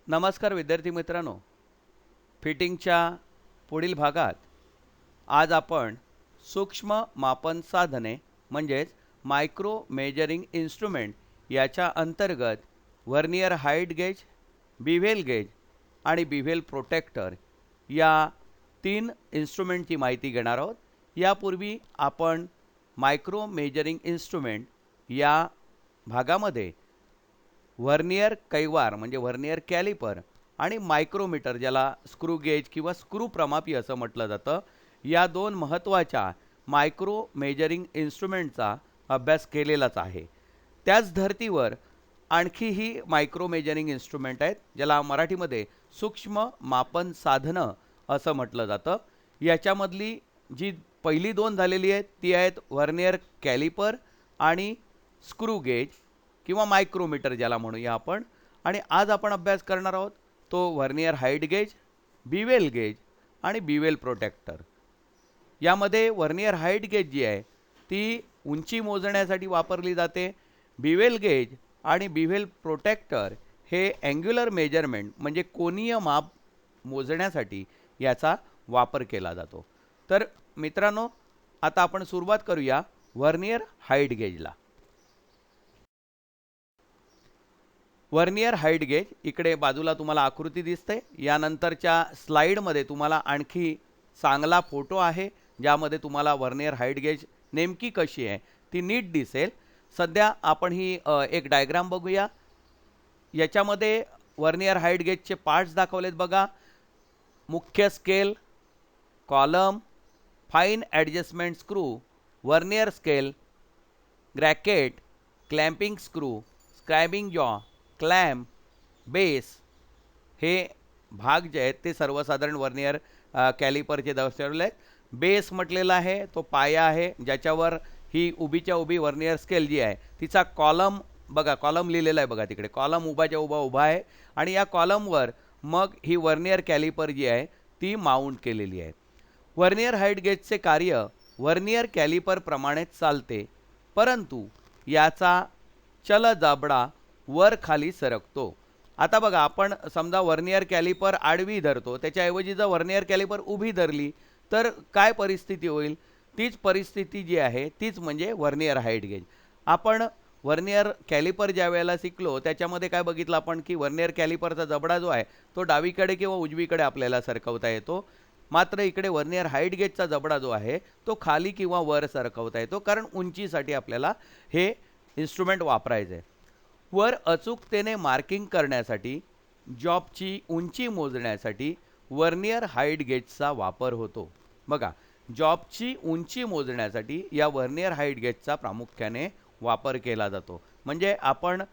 नमस्कार विद्यार्थी मित्रांनो, फिटिंगच्या पुढील भागात आज आपण सूक्ष्म मापन साधने म्हणजेच मायक्रो मेजरिंग इन्स्ट्रुमेंट याच्या अंतर्गत व्हर्नियर हाईट गेज, बिव्हेल गेज आणि बिव्हेल प्रोटेक्टर या 3 इन्स्ट्रुमेंटची माहिती घेणार आहोत। यापूर्वी आपण मायक्रो मेजरिंग इन्स्ट्रुमेंट या भागामध्ये व्हर्नियर कैवार म्हणजे व्हर्नियर कॅलिपर आणि मायक्रोमीटर ज्याला स्क्रू गेज किंवा स्क्रू प्रमापी असं म्हटलं जातं, या 2 महत्त्वाच्या मायक्रो मेजरिंग इन्स्ट्रुमेंटचा अभ्यास केलेलाच आहे। त्याच धर्तीवर आणखीही मायक्रो मेजरिंग इन्स्ट्रुमेंट आहेत ज्याला मराठीमध्ये सूक्ष्म मापन साधनं असं म्हटलं जातं। याच्यामधली जी पहिली 2 झालेली आहेत ती आहेत व्हर्नियर कॅलिपर आणि स्क्रू गेज किंवा मायक्रोमीटर ज्याला म्हणूया आपण। आणि आज आपण अभ्यास करणार आहोत तो व्हर्नियर हाईट गेज, बिव्हेल गेज आणि बिव्हेल प्रोटेक्टर। यामध्ये व्हर्नियर हाईट गेज जी आहे ती उंची मोजण्यासाठी वापरली जाते। बिव्हेल गेज आणि बिव्हेल प्रोटेक्टर हे अँग्युलर मेजरमेंट म्हणजे कोनीय माप मोजण्यासाठी याचा वापर केला जातो। तर मित्रांनो, आता आपण सुरुवात करूया व्हर्नियर हाईट गेजला। व्हर्नियर हाईट गेज इकडे बाजूला तुम्हाला आकृती दिसते। यानंतरच्या स्लाइडमध्ये तुम्हाला आणखी चांगला फोटो आहे ज्यामध्ये तुम्हाला व्हर्नियर हाईट गेज नेमकी कशी आहे ती नीट दिसेल। सध्या आपण ही एक डायग्राम बघूया। याच्यामध्ये व्हर्नियर हाईट गेजचे पार्ट्स दाखवलेत बघा। मुख्य scale, column, fine adjustment screw, vernier scale, bracket, clamping screw, scribing jaw, clamp, base हे भाग जे आहेत ते सर्वसाधारण व्हर्नियर कॅलिपरचे दर्शवले आहेत। बेस म्हटलेला आहे तो पाया आहे ज्याच्यावर ही उभीच्या उभी व्हर्नियर स्केल जी आहे तिचा कॉलम बघा, कॉलम लिहिलेला आहे बघा तिकडे, कॉलम उभाच्या उभा आहे आणि या कॉलमवर मग ही व्हर्नियर कॅलिपर जी आहे ती माउंट केलेली आहे। व्हर्नियर हाईट गेजचे कार्य व्हर्नियर कॅलिपर प्रमाणेच चालते, परंतु याचा चल जबडा वर खाली सरकतो। आता बघा, आपण समजा व्हर्नियर कॅलिपर आडवी धरतो, त्याच्याऐवजी जर व्हर्नियर कॅलिपर उभी धरली तर काय परिस्थिती होईल? तीच परिस्थिती जी आहे तीच म्हणजे व्हर्नियर हाईट गेज। आपण व्हर्नियर कॅलिपर ज्या वेळेला शिकलो त्याच्यामध्ये काय बघितलं आपण की व्हर्नियर कॅलिपरचा जबडा जो आहे तो डावीकडे किंवा उजवीकडे आपल्याला सरकवता येतो। मात्र इकडे व्हर्नियर हाईट गेजचा जबडा जो आहे तो खाली किंवा वर सरकवता येतो, कारण उंचीसाठी आपल्याला हे इन्स्ट्रुमेंट वापरायचे आहे। वर अचूकतेने मार्किंग करण्यासाठी, जॉबची उंची मोजण्यासाठी व्हर्नियर हाईट गेजचा वापर होतो। बघा, जॉबची उंची मोजण्यासाठी या व्हर्नियर हाईट गेजचा प्रामुख्याने वापर केला जातो। म्हणजे आपण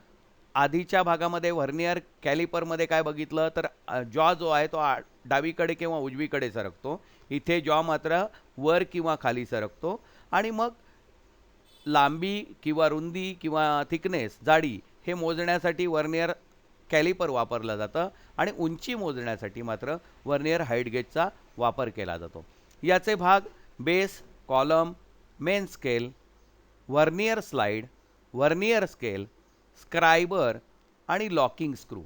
आधीच्या भागामध्ये व्हर्नियर कॅलिपरमध्ये काय बघितलं तर जॉ जो आहे तो डावीकडे किंवा उजवीकडे सरकतो, इथे जॉ मात्र वर किंवा खाली सरकतो। आणि मग लांबी किंवा रुंदी किंवा थिकनेस, जाडी हे मोजण्यासाठी व्हर्नियर कॅलिपर वापरलं जातं आणि उंची मोजण्यासाठी मात्र व्हर्नियर हाईट गेजचा वापर केला जातो। याचे भाग base, column, main scale, vernier slide, vernier scale, scriber आणि लॉकिंग स्क्रू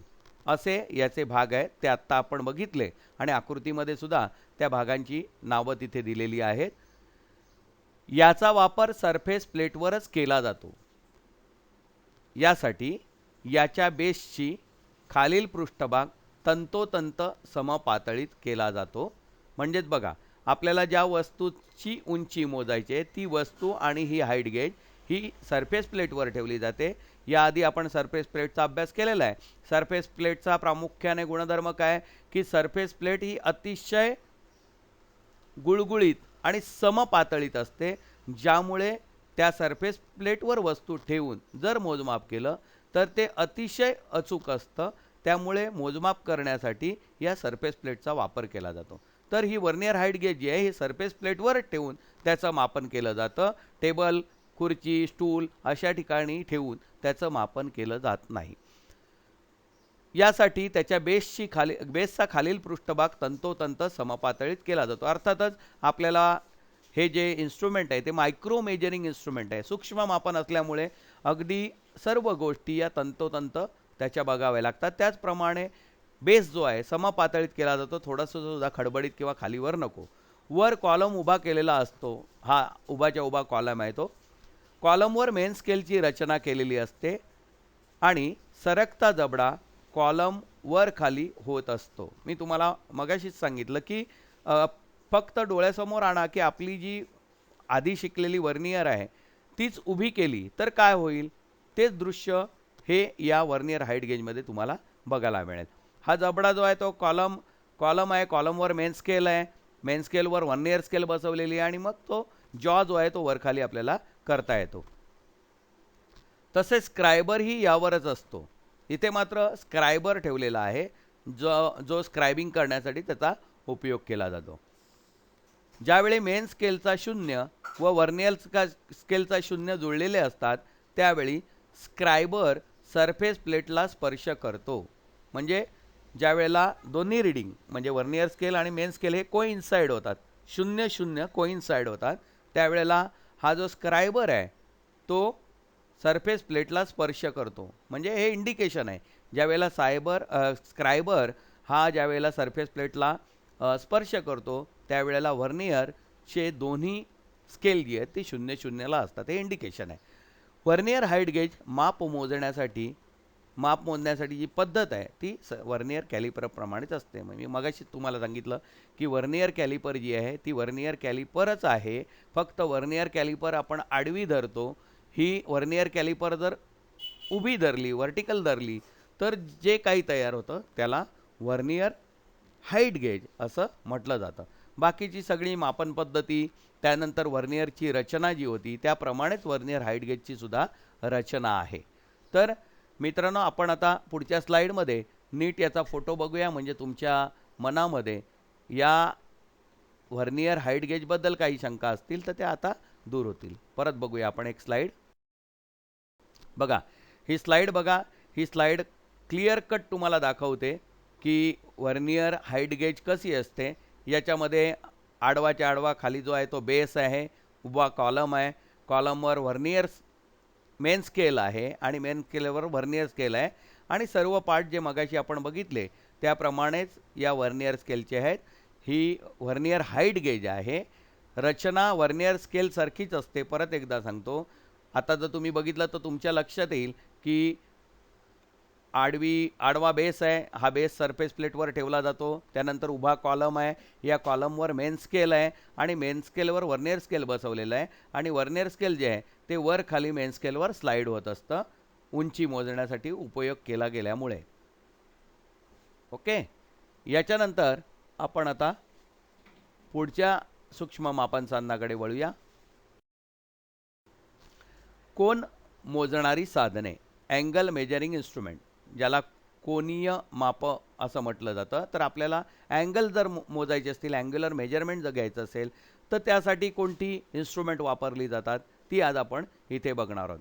असे याचे भाग आहेत। ते आत्ता आपण बघितले आणि आकृतीमध्ये सुद्धा त्या भागांची नावं तिथे दिलेली आहेत। याचा वापर सरफेस प्लेटवरच केला जातो। यासाठी याच्या बेसची खालील पृष्ठभाग तंतोतंत समपातळीत केला जातो। म्हणजेच बघा, आपल्याला ज्या वस्तूची उंची मोजायची आहे ती वस्तू आणि ही हाईट गेज ही सरफेस प्लेटवर ठेवली जाते। याआधी आपण सरफेस प्लेटचा अभ्यास केलेला आहे। सरफेस प्लेटचा प्रामुख्याने गुणधर्म काय की सरफेस प्लेट ही अतिशय गुळगुळीत आणि समपातळीत असते, ज्यामुळे त्या सरफेस प्लेटवर वस्तू ठेवून जर मोजमाप केलं तर ते अतिशय अचूक असतं। त्यामुळे मोजमाप करण्यासाठी या सरफेस प्लेटचा वापर केला जातो। तर ही व्हर्नियर हाईट गेज जी आहे ही सरफेस प्लेटवर ठेवून त्याचं मापन केलं जातं। टेबल, खुर्ची, स्टूल अशा ठिकाणी ठेवून त्याचं मापन केलं जात नाही। यासाठी त्याच्या बेसचा खालील पृष्ठभाग तंतोतंत समपातळीत केला जातो। अर्थातच आपल्याला हे जे इन्स्ट्रुमेंट आहे ते मायक्रो मेजरिंग इन्स्ट्रुमेंट आहे, सूक्ष्म मापन असल्यामुळे अगदी सर्व गोष्टी या तंतोतंत त्याच्या बघाव्या लागतात। त्याचप्रमाणे बेस जो आहे समपातळीत केला जातो, थोडासा सुद्धा खडबडीत किंवा खालीवर नको. वर कॉलम उभा केलेला असतो, हा उभाच्या उभा कॉलम आहे तो. कॉलमवर मेन स्केलची रचना केलेली असते आणि सरकता जबडा कॉलम वर खाली होत असतो. मी तुम्हाला मगाशीच सांगितलं की फक्त डोळ्यासमोर आणा की आपली जी आधी शिकलेली वर्नियर आहे तीच उभी केली तर काय होईल, तेच दृश्य हे या वर्नियर हाईट गेजमध्ये तुम्हाला बघायला मिळेल. हा जबडा जो आहे तो कॉलम आहे, कॉलमवर मेन स्केल आहे, मेन स्केलवर वर्नियर स्केल बसवलेली आहे आणि मग तो जॉ जो आहे तो वरखाली आपल्याला करता येतो. तसेच स्क्रायबर ही यावरच असतो. इथे मात्र स्क्रायबर ठेवलेला आहे जो स्क्रायबिंग करण्यासाठी त्याचा उपयोग केला जातो. ज्यावेळी मेन स्केलचा 0 व वर्नियर स्केलचा 0 जुळलेले असतात त्यावेळी स्क्रायबर सरफेस प्लेटला स्पर्श करतो. म्हणजे ज्या वेळेला दोन्ही रीडिंग म्हणजे वर्नियर स्केल आणि मेन स्केल हे कोइन्साइड होतात, 0-0 कोइन्साइड होतात, त्यावेळेला हा जो स्क्रायबर आहे तो सरफेस प्लेटला स्पर्श करतो. म्हणजे हे इंडिकेशन आहे ज्यावेळेला स्क्रायबर हा ज्यावेळेला सरफेस प्लेटला स्पर्श करतो त्यावेळेला वर्नियरचे दोन्ही स्केल जी आहेत ती 0-0ला असतात, हे इंडिकेशन आहे. वर्नियर हाईट गेज माप मोजण्यासाठी जी पद्धत आहे ती वर्नियर कॅलिपरप्रमाणेच असते. मी मगाशी तुम्हाला सांगितलं की वर्नियर कॅलिपर जी आहे ती वर्नियर कॅलिपरच आहे, फक्त वर्नियर कॅलिपर आपण आडवी धरतो. ही वर्नियर कॅलिपर जर उभी धरली, वर्टिकल धरली तर जे काही तयार होतं त्याला वर्नियर हाईट गेज असं म्हटलं जातं. बाकीची सगळी मापन पद्धती, त्यानंतर वर्नियरची रचना जी होती त्याप्रमाणेच वर्नियर हाईट गेजची सुद्धा रचना आहे. तर मित्रांनो, आपण आता पुढच्या स्लाईडमध्ये नीट याचा फोटो बघूया, म्हणजे तुमच्या मनामध्ये या वर्नियर हाईट गेजबद्दल काही शंका असतील तर त्या आता दूर होतील. परत बघूया आपण एक स्लाईड. बघा ही स्लाईड क्लिअर कट तुम्हाला दाखवते की वर्नियर हाईट गेज कशी असते. याच्यामध्ये आडवाच्या आडवा खाली जो आहे तो बेस आहे, उभा कॉलम आहे, कॉलमवर वर्नियर मेन स्केल आहे आणि मेन स्केलवर वर्नियर स्केल आहे आणि सर्व पार्ट जे मगाशी आपण बघितले त्याप्रमाणेच या वर्नियर स्केलचे आहेत. ही वर्नियर हाईट गेज आहे. रचना वर्नियर स्केल सारखीच असते. परत एकदा सांगतो, आता जर तुम्ही बघितलं तर तुमच्या लक्षात येईल की आडवा बेस आहे, हा बेस सरफेस प्लेटवर ठेवला जातो. त्यानंतर उभा कॉलम आहे, या कॉलमवर मेन स्केल आहे आणि मेन स्केलवर वर्नियर स्केल बसवलेलं आहे आणि वर्नियर स्केल जे आहे ते वर खाली मेन स्केलवर स्लाईड होत असतं, उंची मोजण्यासाठी उपयोग केला गेल्यामुळे. ओके, याच्यानंतर आपण आता पुढच्या सूक्ष्म मापन साधनाकडे वळूया. कोन मोजणारी साधने, अँगल मेजरिंग इन्स्ट्रुमेंट, ज्याला कोनीय माप असं म्हटलं जातं. तर आपल्याला अँगल जर मोजायचे असतील, अँग्युलर मेजरमेंट जर घ्यायचं असेल तर त्यासाठी कोणती इन्स्ट्रुमेंट वापरली जातात ती आज आपण इथे बघणार आहोत.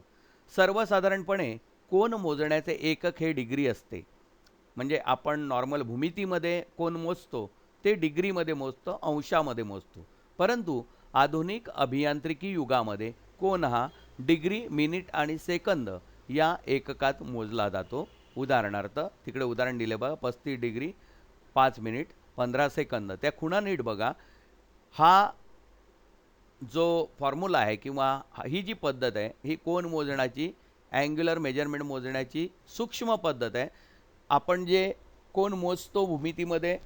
सर्वसाधारणपणे कोन मोजण्याचे एकक हे डिग्री असते. म्हणजे आपण नॉर्मल भूमितीमध्ये कोन मोजतो ते डिग्रीमध्ये मोजतो, अंशामध्ये मोजतो. परंतु आधुनिक अभियांत्रिकी युगामध्ये कोन हा डिग्री, मिनिट आणि सेकंद या एककात मोजला जातो. उदाहरणार्थ तिकडे उदाहरण दिले बघा, 35 डिग्री 5 मिनिट 15 सेकंद. त्या खुणा नीट बघा. हा जो फॉर्म्युला आहे किंवा ही जी पद्धत आहे ही कोन मोजण्याची, अँग्युलर मेजरमेंट मोजण्याची सूक्ष्म पद्धत आहे. आपण जे कोन मोजतो भूमितीमध्ये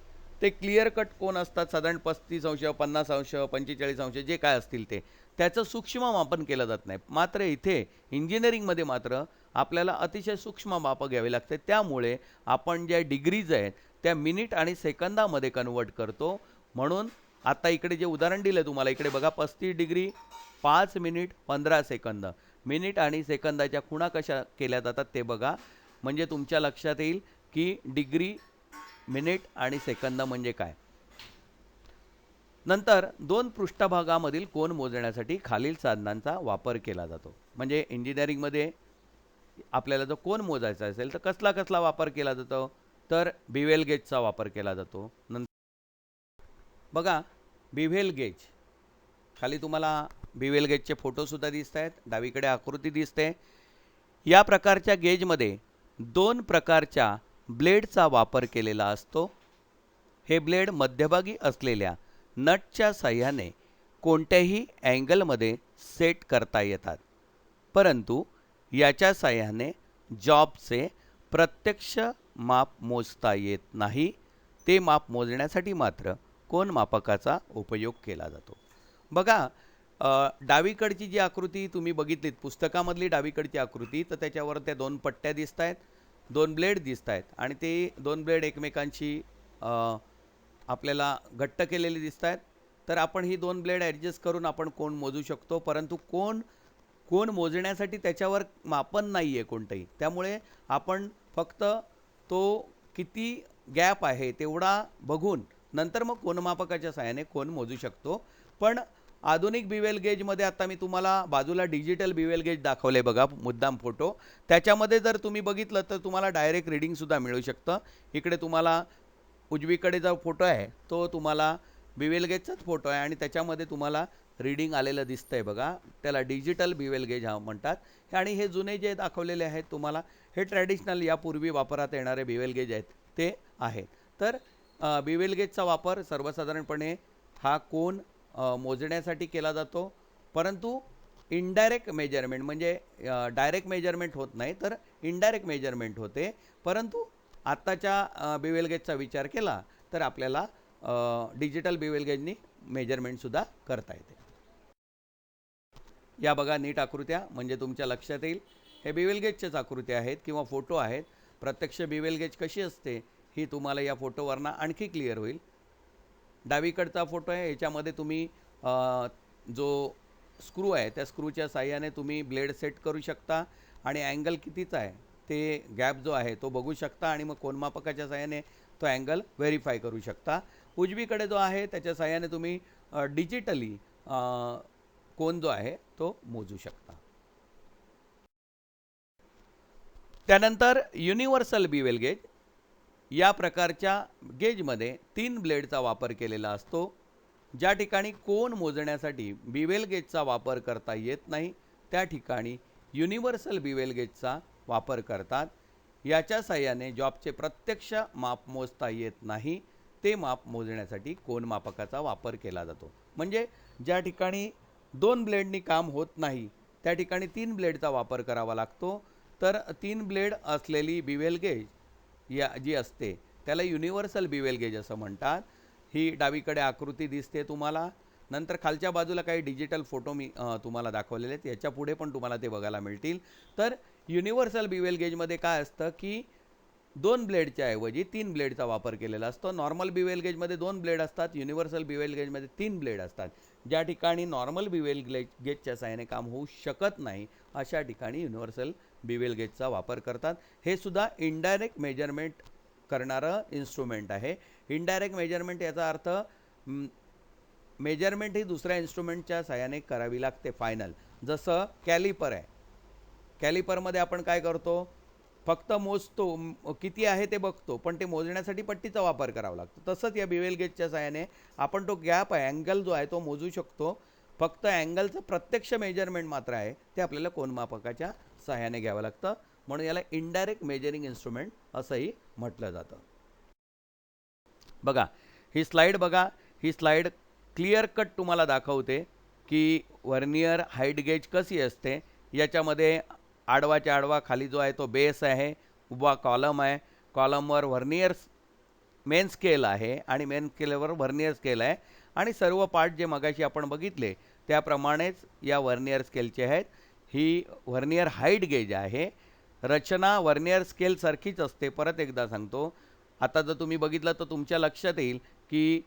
ते क्लिअर कट कोन असतात, साधारण 35 अंश, 50 अंश, 45 अंश जे काय असतील ते, त्याचं सूक्ष्म मापन केलं जात नाही. मात्र इथे इंजिनिअरिंगमध्ये मात्र आपल्याला अतिशय सूक्ष्म मापं घ्यावी लागते. त्यामुळे आपण ज्या डिग्रीज आहेत त्या मिनिट आणि सेकंदामध्ये कन्वर्ट करतो. म्हणून आता इकडे जे उदाहरण दिलं तुम्हाला, इकडे बघा, 35 डिग्री 5 मिनिट 15 सेकंद. मिनिट आणि सेकंदाच्या खुणा कशा केल्या जातात ते बघा, म्हणजे तुमच्या लक्षात येईल की डिग्री, मिनिट आणि सेकंद म्हणजे काय. नंतर दोन पृष्ठभागामधील कोन मोजण्यासाठी खालील साधनांचा वापर केला जातो. म्हणजे इंजिनिअरिंगमध्ये आपल्याला जो कोन मोजायचा असेल तर कसला वापर केला जातो, तर बिव्हेल गेजचा वापर केला जातो. नंतर बघा बिव्हेल गेज, खाली तुम्हाला बिव्हेल गेजचे फोटोसुद्धा दिसत आहेत, डावीकडे आकृती दिसते. या प्रकारच्या गेजमध्ये दोन प्रकारच्या ब्लेडचा वापर केलेला असतो. हे ब्लेड मध्यभागी असलेल्या नटच्या साह्याने कोणत्याही अँगलमध्ये सेट करता येतात, परंतु याच्या साह्याने जॉबचे प्रत्यक्ष माप मोजता येत नाही. ते माप मोजण्यासाठी मात्र कोनमापकाचा उपयोग केला जातो. बघा, डावीकडची जी आकृती तुम्ही बघितलीत पुस्तकामधली डावीकडची आकृती, तर त्याच्यावर त्या दोन पट्ट्या दिसत आहेत, दोन ब्लेड दिसत आहेत आणि ते दोन ब्लेड एकमेकांशी आपल्याला घट्ट केलेले दिसत आहेत. तर आपण ही दोन ब्लेड ॲडजस्ट करून आपण कोन मोजू शकतो, परंतु कोन मोजण्यासाठी त्याच्यावर मापन नाही आहे कोणतंही. त्यामुळे आपण फक्त तो किती गॅप आहे तेवढा बघून नंतर मग कोनमापकाच्या साहाय्याने कोन मोजू शकतो. पण आधुनिक बिवेल गेजमध्ये आता मी तुम्हाला बाजूला डिजिटल बिवेल गेज दाखवले बघा, मुद्दाम फोटो. त्याच्यामध्ये जर तुम्ही बघितलं तर तुम्हाला डायरेक्ट रीडिंगसुद्धा मिळू शकतं. इकडे तुम्हाला उजवीकडे जो फोटो आहे तो तुम्हाला बिवेल गेजचाच फोटो आहे आणि त्याच्यामध्ये तुम्हाला रीडिंग आलेलं दिसतंय बघा. त्याला डिजिटल बिवेल गेज म्हणतात. आणि हे जुने जे दाखवलेले आहेत तुम्हाला, हे ट्रॅडिशनल यापूर्वी वापरात येणारे बिवेल गेज आहेत ते आहेत. तर बिवेल गेजचा वापर सर्वसाधारणपणे हा कोन मोजण्यासाठी केला जातो, परंतु इनडायरेक्ट मेजरमेंट म्हणजे डायरेक्ट मेजरमेंट होत नाही, तर इनडायरेक्ट मेजरमेंट होते. परंतु आत्ताच्या बिवेल गेजचा विचार केला तर आपल्याला डिजिटल बिवेल गेजनी मेजरमेंटसुद्धा करता येते. या बघा नीट आकृत्या, म्हणजे तुमच्या लक्षात येईल. हे बिवेल गेजच्याच आकृत्या आहेत किंवा फोटो आहेत. प्रत्यक्ष बिवेल गेज कशी असते ही तुम्हाला या फोटोवरनं आणखी क्लिअर होईल. डावीकडचा फोटो आहे, याच्यामध्ये तुम्ही जो स्क्रू आहे त्या स्क्रूच्या साह्याने तुम्ही ब्लेड सेट करू शकता आणि अँगल कितीचा आहे ते गॅप जो आहे तो बघू शकता आणि मग कोनमापकाच्या साह्याने तो अँगल व्हेरीफाय करू शकता. उजवीकडे जो आहे त्याच्या साह्याने तुम्ही डिजिटली कोन जो आहे तो मोजू शकता. त्यानंतर युनिव्हर्सल बिवेल गेज. या प्रकारच्या गेजमध्ये 3 ब्लेडचा वापर केलेला असतो. ज्या ठिकाणी कोन मोजण्यासाठी बिवेल गेजचा वापर करता येत नाही त्या ठिकाणी युनिव्हर्सल बिवेल गेजचा वापर करतात. याच्या साह्याने जॉबचे प्रत्यक्ष माप मोजता येत नाही, ते माप मोजण्यासाठी कोनमापकाचा वापर केला जातो. म्हणजे ज्या ठिकाणी 2 ब्लेडनी काम होत नाही त्या ठिकाणी 3 ब्लेडचा वापर करावा लागतो. तर 3 ब्लेड असलेली बिवेल गेज जी असते त्याला युनिव्हर्सल बिवेल गेज असं म्हणतात. ही डावीकडे आकृती दिसते तुम्हाला. नंतर खालच्या बाजूला काही डिजिटल फोटो मी तुम्हाला दाखवलेले आहेत, याच्या पुढे पण तुम्हाला ते बघायला मिळतील. तर युनिव्हर्सल बिवेल गेजमध्ये काय असतं की 2 ब्लेडच्या ऐवजी 3 ब्लेडचा वापर केलेला असतो. नॉर्मल बिवेल गेजमध्ये 2 ब्लेड असतात, युनिव्हर्सल बिवेल गेजमध्ये 3 ब्लेड असतात. ज्या ठिकाणी नॉर्मल बिवेल गेजच्या साहाय्याने काम होऊ शकत नाही अशा ठिकाणी युनिव्हर्सल बिवेल गेजचा वापर करतात. हे सुद्धा इनडायरेक्ट मेजरमेंट करणारं इन्स्ट्रुमेंट आहे. इनडायरेक्ट मेजरमेंट याचा अर्थ मेजरमेंट ही दुसऱ्या इन्स्ट्रुमेंटच्या साहाय्याने करावी लागते फायनल. जसं कॅलिपर आहे, कॅलिपरमध्ये आपण काय करतो, फक्त मोजतो, किती आहे ते बघतो, पण ते मोजण्यासाठी पट्टीचा वापर करावा लागतो. तसंच या बिवेल गेजच्या साहाय्याने आपण तो गॅप आहे, अँगल जो आहे तो मोजू शकतो. फक्त अँगलचं प्रत्यक्ष मेजरमेंट मात्र आहे ते आपल्याला कोनमापकाच्या साहाय्याने घ्यावं लागतं. म्हणून याला इनडायरेक्ट मेजरिंग इन्स्ट्रुमेंट असंही म्हटलं जातं. बघा ही स्लाईड बघा, ही स्लाईड क्लिअर कट तुम्हाला दाखवते की व्हर्नियर हाईट गेज कशी असते. याच्यामध्ये आडवाच्या आडवा खाली जो आहे तो बेस आहे, उभा कॉलम आहे, कॉलमवर व्हर्नियर मेन स्केल आहे आणि मेन स्केलवर व्हर्नियर स्केल आहे आणि सर्व पार्ट जे मगाशी आपण बघितले त्याप्रमाणेच या व्हर्नियर स्केलचे आहेत. ही व्हर्नियर हाईट गेज आहे. रचना व्हर्नियर स्केल सारखीच असते. परत एकदा सांगतो, आता जर तुम्ही बघितलं तर तुमच्या लक्षात येईल की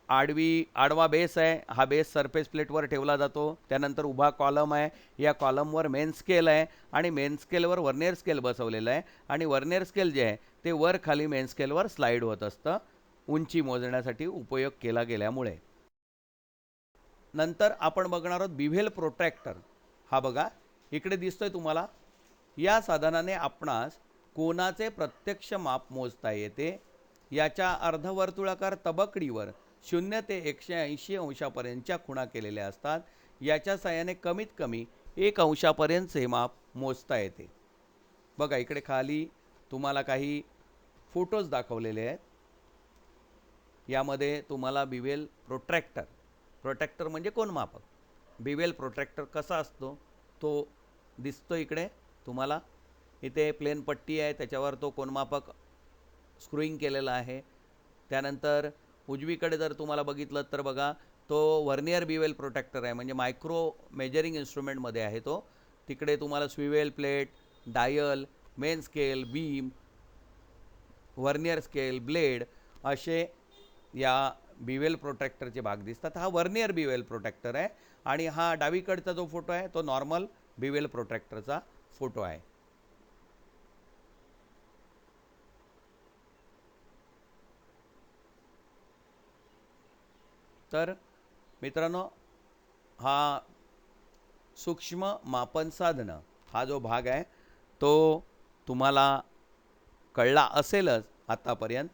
आडवा बेस आहे, हा बेस सरफेस प्लेटवर ठेवला जातो. त्यानंतर उभा कॉलम आहे, या कॉलमवर मेन स्केल आहे आणि मेन स्केलवर व्हर्नियर स्केल बसवलेलं आहे आणि व्हर्नियर स्केल जे आहे ते वर खाली मेन स्केलवर स्लाईड होत असतं उंची मोजण्यासाठी उपयोग केला गेल्यामुळे. नंतर आपण बघणार आहोत बिव्हेल प्रोट्रॅक्टर. हा बघा इकडे दिसतोय तुम्हाला. या साधनाने आपणास कोनाचे प्रत्यक्ष माप मोजता येते. याच्या अर्धवर्तुळाकार तबकडीवर 0 ते 180 अंशापर्यंतच्या खुणा केलेल्या असतात. याच्या साहाय्याने कमीत कमी 1 अंशापर्यंतचे माप मोजता येते. बघा इकडे खाली तुम्हाला काही फोटोज दाखवलेले आहेत. यामध्ये तुम्हाला बिवेल प्रोट्रॅक्टर म्हणजे कोनमापक. बिवेल प्रोट्रॅक्टर कसा असतो तो दिसतो इकडे तुम्हाला. इथे प्लेन पट्टी आहे, त्याच्यावर तो कोनमापक स्क्रूइंग केलेला आहे. त्यानंतर उजवीकडे जर तुम्हाला बघितलं तर बघा, तो व्हर्नियर बिवेल प्रोट्रॅक्टर आहे, म्हणजे मायक्रो मेजरिंग इन्स्ट्रुमेंटमध्ये आहे तो. तिकडे तुम्हाला swivel plate, dial, main scale, beam, vernier scale, blade असे या बिवेल प्रोट्रॅक्टरचे भाग दिसतात. हा व्हर्नियर बिवेल प्रोट्रॅक्टर आहे आणि हा डावीकडचा जो फोटो आहे तो नॉर्मल बिवेल प्रोट्रॅक्टरचा फोटो आहे. तर मित्रांनो, हा सूक्ष्म मापन साधनं हा जो भाग आहे तो तुम्हाला कळला असेलच आतापर्यंत.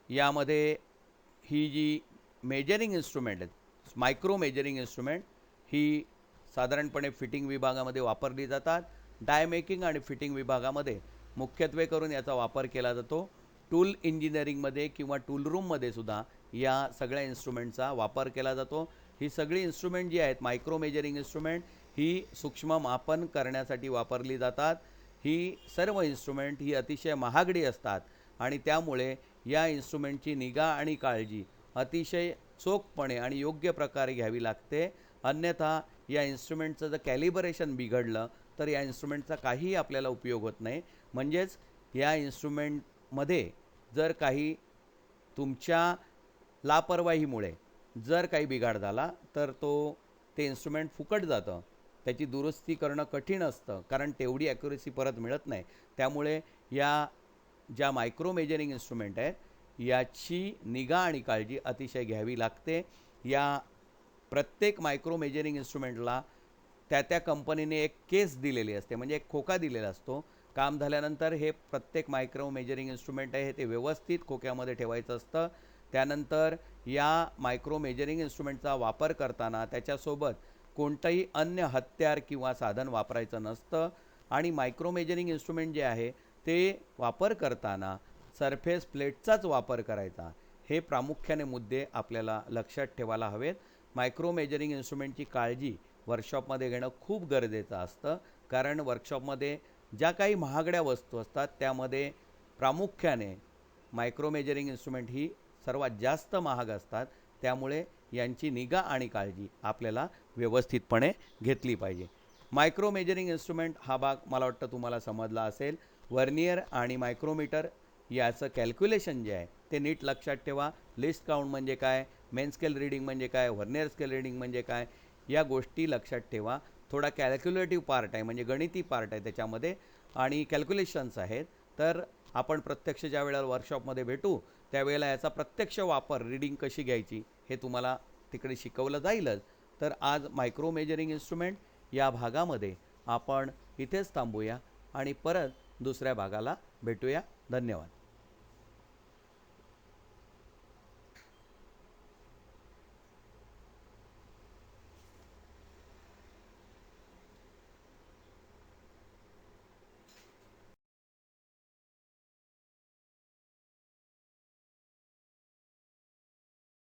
यामध्ये ही जी मेजरिंग इन्स्ट्रुमेंट आहेत, मायक्रो मेजरिंग इन्स्ट्रुमेंट, ही साधारणपणे फिटिंग विभागामध्ये वापरली जातात. डायमेकिंग आणि फिटिंग विभागामध्ये मुख्यत्वे करून याचा वापर केला जातो. टूल इंजिनिअरिंगमध्ये किंवा टूल रूममध्ये सुद्धा या सगळ्या इन्स्ट्रुमेंटचा वापर केला जातो. ही सगळी इन्स्ट्रुमेंट जी आहेत, मायक्रो मेजरिंग इन्स्ट्रुमेंट, ही सूक्ष्म मापन करण्यासाठी वापरली जातात. ही सर्व इन्स्ट्रुमेंट ही अतिशय महागडी असतात आणि त्यामुळे या इन्स्ट्रुमेंटची निगा आणि काळजी अतिशय चोखपणे आणि योग्य प्रकारे घ्यावी लागते. अन्यथा या इन्स्ट्रुमेंटचं जर कॅलिब्रेशन बिघडलं तर या इन्स्ट्रुमेंटचा काहीही आपल्याला उपयोग होत नाही. म्हणजेच या इन्स्ट्रुमेंटमध्ये जर काही तुमच्या लापरवाहीमुळे जर काही बिघाड झाला तर ते इन्स्ट्रुमेंट फुकट जातं. त्याची दुरुस्ती करणं कठीण असतं, कारण तेवढी ॲक्युरेसी परत मिळत नाही. त्यामुळे या ज्या मायक्रो मेजरिंग इन्स्ट्रुमेंट आहेत याची निगा आणि काळजी अतिशय घ्यावी लागते. या प्रत्येक मायक्रो मेजरिंग इन्स्ट्रुमेंटला त्या कंपनीने एक केस दिलेली असते, म्हणजे एक खोका दिलेला असतो. काम झाल्यानंतर हे प्रत्येक मायक्रो मेजरिंग इन्स्ट्रुमेंट आहे ते व्यवस्थित खोक्यामध्ये ठेवायचं असतं. त्यानंतर या मायक्रो मेजरिंग इन्स्ट्रुमेंटचा वापर करताना त्याच्यासोबत कोणतंही अन्य हत्यार किंवा साधन वापरायचं नसतं. आणि मायक्रो मेजरिंग इन्स्ट्रुमेंट जे आहे ते वापर करताना सरफेस प्लेटचाच वापर करायचा. हे प्रामुख्याने मुद्दे आपल्याला लक्षात ठेवायला हवेत. मायक्रो मेजरिंग इन्स्ट्रुमेंटची काळजी वर्कशॉपमध्ये घेणं खूप गरजेचं असतं, कारण वर्कशॉपमध्ये ज्या काही महागड्या वस्तू असतात त्यामध्ये प्रामुख्याने मायक्रो मेजरिंग इन्स्ट्रुमेंट ही सर्वात जास्त महाग असतात. त्यामुळे यांची निगा आणि काळजी आपल्याला व्यवस्थितपणे घेतली पाहिजे. मायक्रो मेजरिंग इन्स्ट्रुमेंट हा भाग मला वाटतं तुम्हाला समजला असेल. व्हर्नियर आणि मायक्रोमीटर याचं कॅल्क्युलेशन जे आहे ते नीट लक्षात ठेवा. लिस्ट काउंट म्हणजे काय, मेन स्केल रीडिंग म्हणजे काय, व्हर्नियर स्केल रीडिंग म्हणजे काय, या गोष्टी लक्षात ठेवा. थोडा कॅल्क्युलेटिव्ह पार्ट आहे, म्हणजे गणिती पार्ट आहे त्याच्यामध्ये आणि कॅल्क्युलेशन्स आहेत. तर आपण प्रत्यक्ष ज्या वेळेला वर्कशॉपमध्ये भेटू त्यावेळेला याचा प्रत्यक्ष वापर, रीडिंग कशी घ्यायची हे तुम्हाला तिकडे शिकवलं जाईलच. तर आज मायक्रो मेजरिंग इन्स्ट्रुमेंट या भागामध्ये आपण इथेच थांबूया आणि परत दुसऱ्या भागाला भेटूया. धन्यवाद.